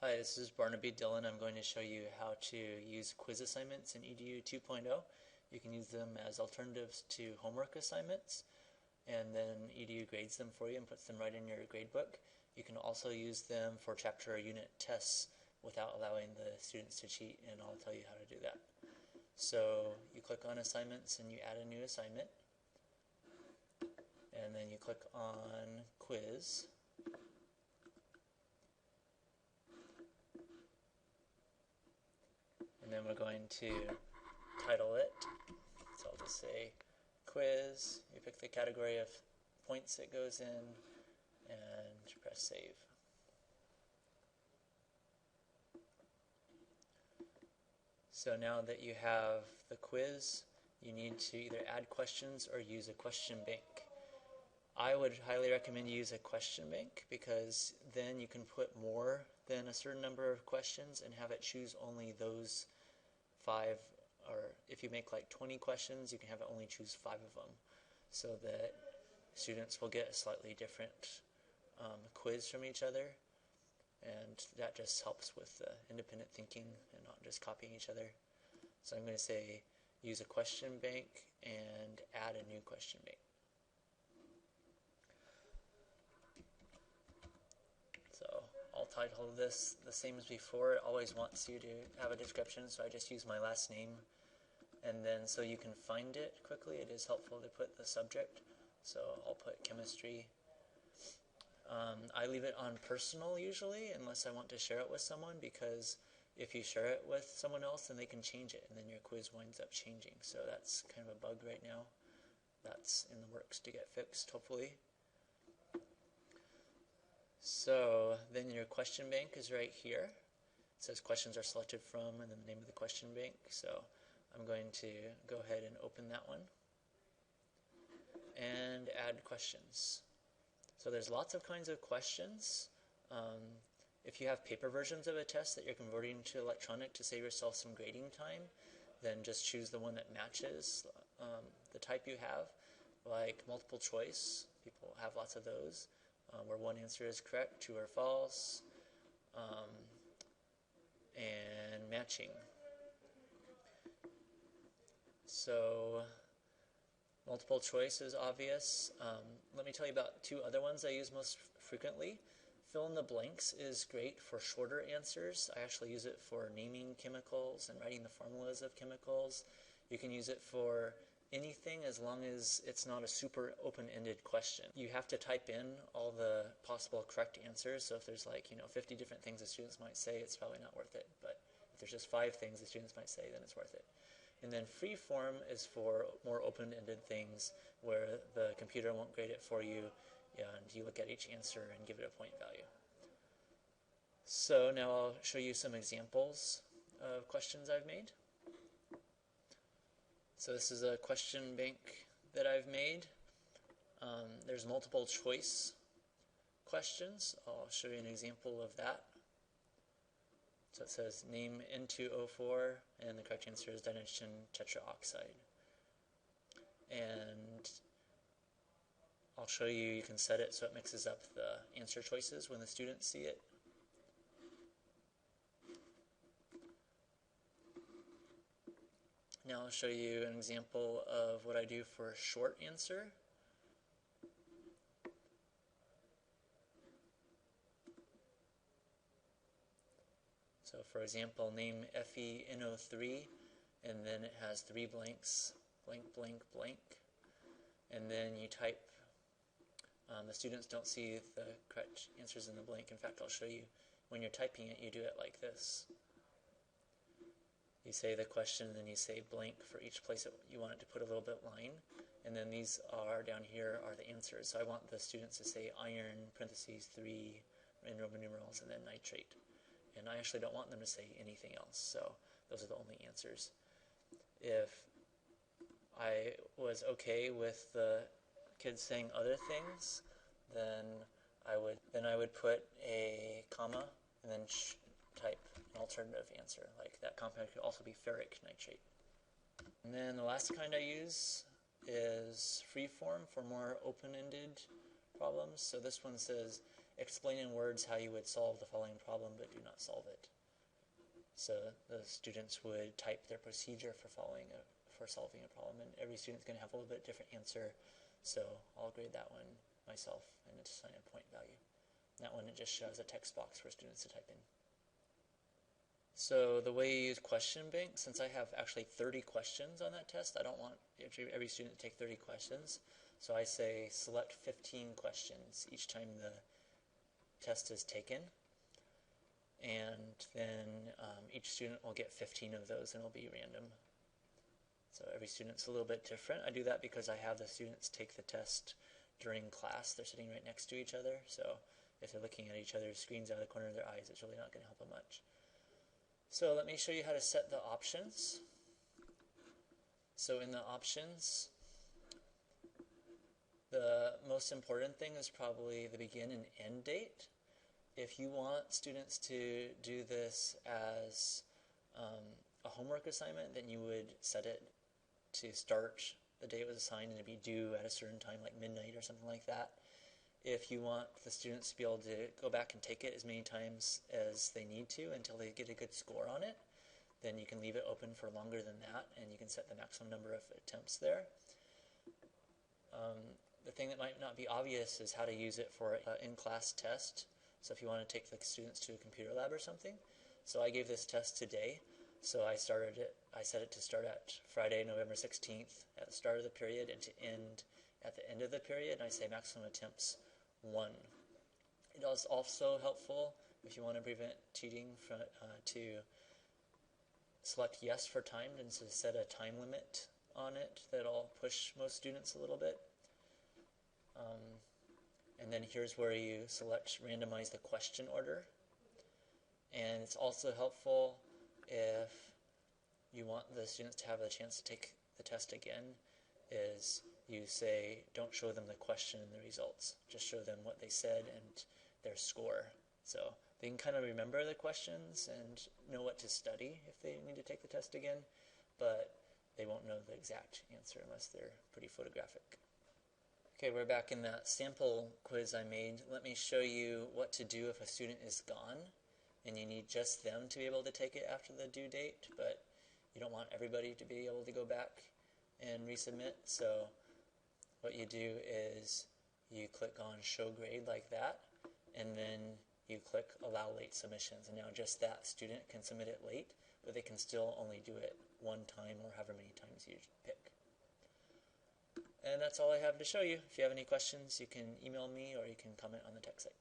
Hi, this is Barnaby Dillon. I'm going to show you how to use quiz assignments in EDU 2.0. You can use them as alternatives to homework assignments, and then EDU grades them for you and puts them right in your gradebook. You can also use them for chapter or unit tests without allowing the students to cheat, and I'll tell you how to do that. So you click on assignments and you add a new assignment, and then you click on quiz. And then we're going to title it, so I'll just say quiz. You pick the category of points it goes in, and press save. So now that you have the quiz, you need to either add questions or use a question bank. I would highly recommend you use a question bank because then you can put more than a certain number of questions and have it choose only those 5, or if you make like 20 questions, you can have it only choose 5 of them, so that students will get a slightly different quiz from each other, and that just helps with independent thinking and not just copying each other. So I'm going to say use a question bank and add a new question bank. So I'll title this the same as before. It always wants you to have a description, so I just use my last name. And then so you can find it quickly, it is helpful to put the subject. So I'll put chemistry. I leave it on personal usually, unless I want to share it with someone, because if you share it with someone else, then they can change it, and then your quiz winds up changing. So that's kind of a bug right now. That's in the works to get fixed, hopefully. So then your question bank is right here. It says questions are selected from, and then the name of the question bank. So I'm going to go ahead and open that one and add questions. So there's lots of kinds of questions. If you have paper versions of a test that you're converting to electronic to save yourself some grading time, then just choose the one that matches the type you have, like multiple choice. People have lots of those, where one answer is correct, 2 or false, and matching. So multiple choice is obvious. Let me tell you about 2 other ones I use most frequently. Fill in the blanks is great for shorter answers. I actually use it for naming chemicals and writing the formulas of chemicals. You can use it for anything as long as it's not a super open-ended question. You have to type in all the possible correct answers, so if there's 50 different things the students might say, it's probably not worth it. But if there's just 5 things the students might say, then it's worth it. And then free form is for more open-ended things where the computer won't grade it for you, and you look at each answer and give it a point value. So now I'll show you some examples of questions I've made. So this is a question bank that I've made. There's multiple choice questions. I'll show you an example of that. So it says name N2.0, and the correct answer is dinitrogen tetraoxide. And I'll show you, you can set it so it mixes up the answer choices when the students see it. Now I'll show you an example of what I do for a short answer. So for example, name FeNO3, and then it has 3 blanks, blank, blank, blank. And then you type, the students don't see the correct answers in the blank. In fact, I'll show you, when you're typing it, you do it like this. You say the question, and then you say blank for each place that you want it to put a little bit line. And then these are, down here, are the answers. So I want the students to say iron, parentheses, 3, in Roman numerals, and then nitrate. And I actually don't want them to say anything else, so those are the only answers. If I was okay with the kids saying other things, then I would put a comma and then type an alternative answer. Like that compound could also be ferric nitrate. And then the last kind I use is freeform for more open-ended problems. So this one says explain in words how you would solve the following problem, but do not solve it. So the students would type their procedure for solving a problem, and every student's going to have a little bit different answer, so I'll grade that one myself and assign a point value. That one, it just shows a text box for students to type in. So the way you use question bank, since I have actually 30 questions on that test, I don't want every student to take 30 questions, so I say select 15 questions each time the test is taken, and then each student will get 15 of those, and it'll be random. So every student's a little bit different. I do that because I have the students take the test during class. They're sitting right next to each other, so if they're looking at each other's screens out of the corner of their eyes, it's really not going to help them much. So let me show you how to set the options. So in the options, the most important thing is probably the begin and end date. If you want students to do this as a homework assignment, then you would set it to start the day it was assigned and to be due at a certain time, like midnight or something like that. If you want the students to be able to go back and take it as many times as they need to until they get a good score on it, then you can leave it open for longer than that, and you can set the maximum number of attempts there. The thing that might not be obvious is how to use it for an in-class test. So if you want to take the students to a computer lab or something. So I gave this test today. So I set it to start at Friday, November 16th at the start of the period and to end at the end of the period. And I say maximum attempts 1. It is also helpful if you want to prevent cheating to select yes for timed and to set a time limit on it. That'll push most students a little bit. And then here's where you select randomize the question order. And it's also helpful if you want the students to have a chance to take the test again, is you say don't show them the question and the results. Just show them what they said and their score. So they can kind of remember the questions and know what to study if they need to take the test again, but they won't know the exact answer unless they're pretty photographic. Okay, we're back in that sample quiz I made. Let me show you what to do if a student is gone and you need just them to be able to take it after the due date, but you don't want everybody to be able to go back and resubmit. So what you do is you click on show grade like that, and then you click allow late submissions, and now just that student can submit it late, but they can still only do it one time or however many times you pick. And that's all I have to show you. If you have any questions, you can email me or you can comment on the tech site.